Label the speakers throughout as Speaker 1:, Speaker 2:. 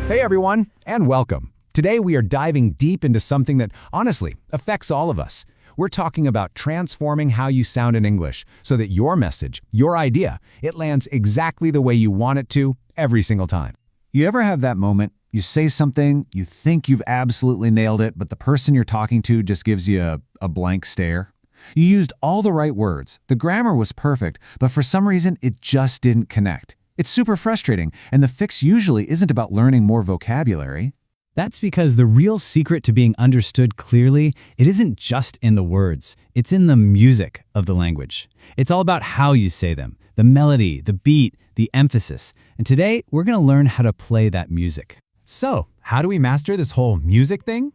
Speaker 1: Hey everyone, and welcome. Today we are diving deep into something that, honestly, affects all of us. We're talking about transforming how you sound in English so that your message, your idea, it lands exactly the way you want it to every single time.
Speaker 2: You ever have that moment, you say something, you think you've absolutely nailed it, but the person you're talking to just gives you a blank stare? You used all the right words, the grammar was perfect, but for some reason it just didn't connect. It's super frustrating, and the fix usually isn't about learning more vocabulary.
Speaker 3: That's because the real secret to being understood clearly, it isn't just in the words, it's in the music of the language. It's all about how you say them, the melody, the beat, the emphasis. And today, we're going to learn how to play that music.
Speaker 1: So, how do we master this whole music thing?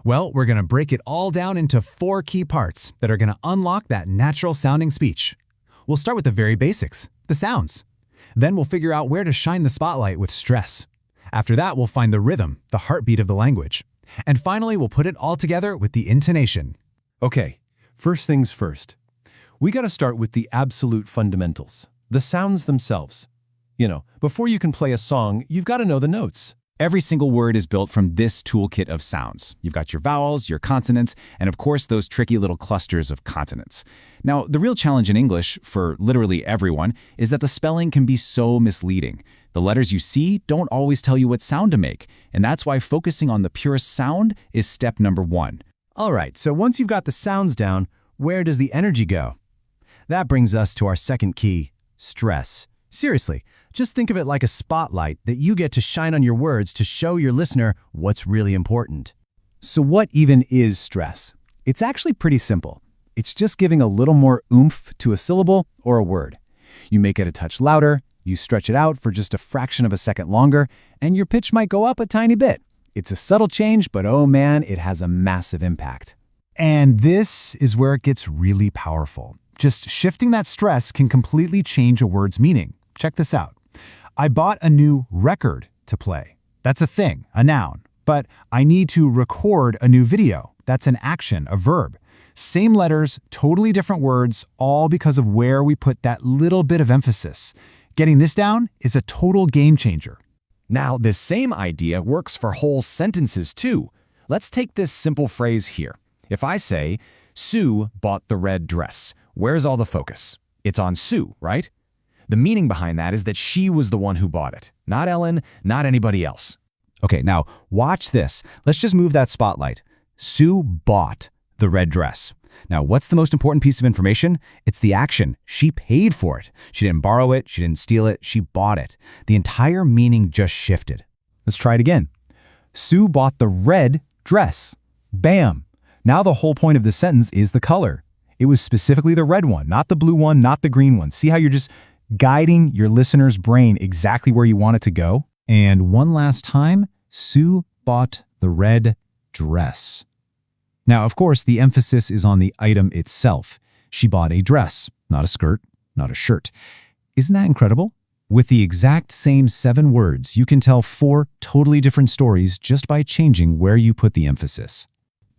Speaker 1: Well, we're going to break it all down into 4 key parts that are going to unlock that natural sounding speech. We'll start with the very basics, the sounds. Then we'll figure out where to shine the spotlight with stress. After that, we'll find the rhythm, the heartbeat of the language. And finally, we'll put it all together with the intonation.
Speaker 4: Okay, first things first. We got to start with the absolute fundamentals, the sounds themselves. Before you can play a song, you've got to know the notes.
Speaker 2: Every single word is built from this toolkit of sounds. You've got your vowels, your consonants, and of course those tricky little clusters of consonants. Now, the real challenge in English, for literally everyone, is that the spelling can be so misleading. The letters you see don't always tell you what sound to make, and that's why focusing on the purest sound is step number 1.
Speaker 3: All right, so once you've got the sounds down, where does the energy go? That brings us to our second key, stress. Seriously, just think of it like a spotlight that you get to shine on your words to show your listener what's really important. So what even is stress? It's actually pretty simple. It's just giving a little more oomph to a syllable or a word. You make it a touch louder, you stretch it out for just a fraction of a second longer, and your pitch might go up a tiny bit. It's a subtle change, but oh man, it has a massive impact.
Speaker 1: And this is where it gets really powerful. Just shifting that stress can completely change a word's meaning. Check this out. I bought a new record to play. That's a thing, a noun. But I need to record a new video. That's an action, a verb. Same letters, totally different words, all because of where we put that little bit of emphasis. Getting this down is a total game changer.
Speaker 2: Now, this same idea works for whole sentences too. Let's take this simple phrase here. If I say, Sue bought the red dress, where's all the focus? It's on Sue, right? The meaning behind that is that she was the one who bought it, not Ellen, not anybody else.
Speaker 3: Okay, now watch this. Let's just move that spotlight. Sue bought the red dress. Now, what's the most important piece of information? It's the action. She paid for it. She didn't borrow it, she didn't steal it, she bought it. The entire meaning just shifted.
Speaker 1: Let's try it again. Sue bought the red dress. Bam! Now the whole point of the sentence is the color. It was specifically the red one, not the blue one, not the green one. See how you're just guiding your listener's brain exactly where you want it to go? And one last time, Sue bought the red dress. Now, of course, the emphasis is on the item itself. She bought a dress, not a skirt, not a shirt. Isn't that incredible? With the exact same 7 words, you can tell 4 totally different stories just by changing where you put the emphasis.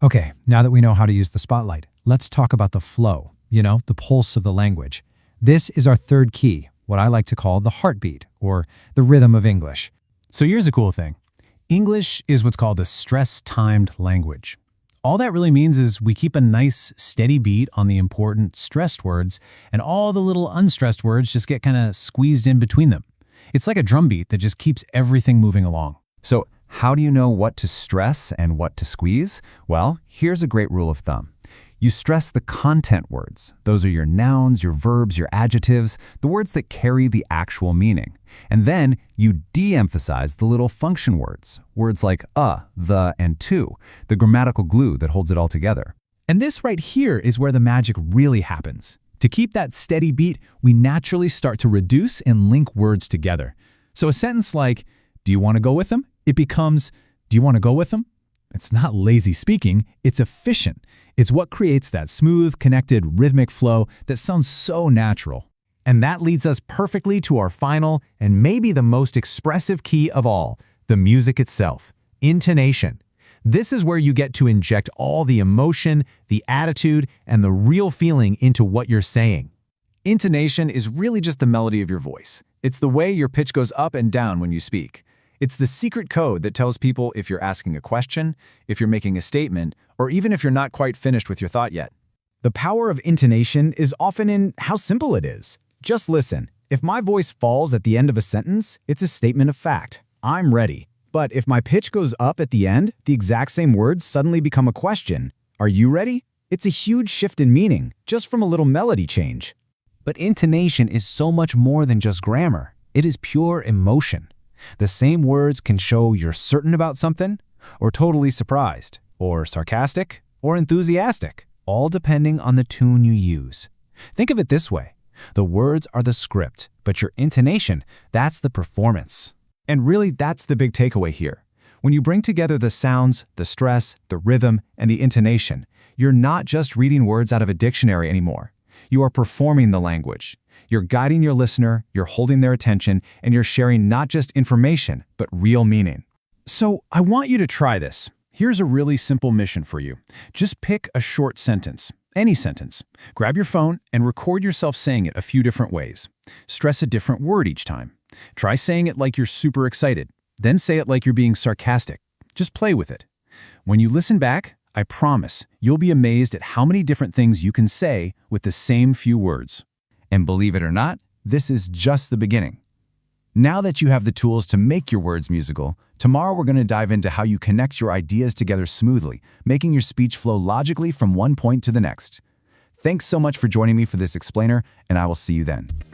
Speaker 1: Okay, now that we know how to use the spotlight, let's talk about the flow, the pulse of the language. This is our third key, what I like to call the heartbeat, or the rhythm of English. So here's a cool thing. English is what's called a stress-timed language. All that really means is we keep a nice, steady beat on the important stressed words, and all the little unstressed words just get kind of squeezed in between them. It's like a drum beat that just keeps everything moving along.
Speaker 2: So, how do you know what to stress and what to squeeze? Well, here's a great rule of thumb. You stress the content words. Those are your nouns, your verbs, your adjectives, the words that carry the actual meaning. And then you de-emphasize the little function words, words like the, and to, the grammatical glue that holds it all together.
Speaker 1: And this right here is where the magic really happens. To keep that steady beat, we naturally start to reduce and link words together. So a sentence like, do you want to go with them? It becomes, do you want to go with them? It's not lazy speaking, it's efficient. It's what creates that smooth, connected, rhythmic flow that sounds so natural. And that leads us perfectly to our final and maybe the most expressive key of all, the music itself, intonation. This is where you get to inject all the emotion, the attitude, and the real feeling into what you're saying. Intonation is really just the melody of your voice. It's the way your pitch goes up and down when you speak. It's the secret code that tells people if you're asking a question, if you're making a statement, or even if you're not quite finished with your thought yet.
Speaker 3: The power of intonation is often in how simple it is. Just listen. If my voice falls at the end of a sentence, it's a statement of fact. I'm ready. But if my pitch goes up at the end, the exact same words suddenly become a question. Are you ready? It's a huge shift in meaning, just from a little melody change.
Speaker 2: But intonation is so much more than just grammar. It is pure emotion. The same words can show you're certain about something, or totally surprised, or sarcastic, or enthusiastic, all depending on the tune you use. Think of it this way. The words are the script, but your intonation, that's the performance.
Speaker 1: And really, that's the big takeaway here. When you bring together the sounds, the stress, the rhythm, and the intonation, you're not just reading words out of a dictionary anymore. You are performing the language. You're guiding your listener, you're holding their attention, and you're sharing not just information, but real meaning. So I want you to try this. Here's a really simple mission for you. Just pick a short sentence, any sentence. Grab your phone and record yourself saying it a few different ways. Stress a different word each time. Try saying it like you're super excited. Then say it like you're being sarcastic. Just play with it. When you listen back, I promise you'll be amazed at how many different things you can say with the same few words.
Speaker 2: And believe it or not, this is just the beginning. Now that you have the tools to make your words musical, tomorrow we're going to dive into how you connect your ideas together smoothly, making your speech flow logically from one point to the next. Thanks so much for joining me for this explainer, and I will see you then.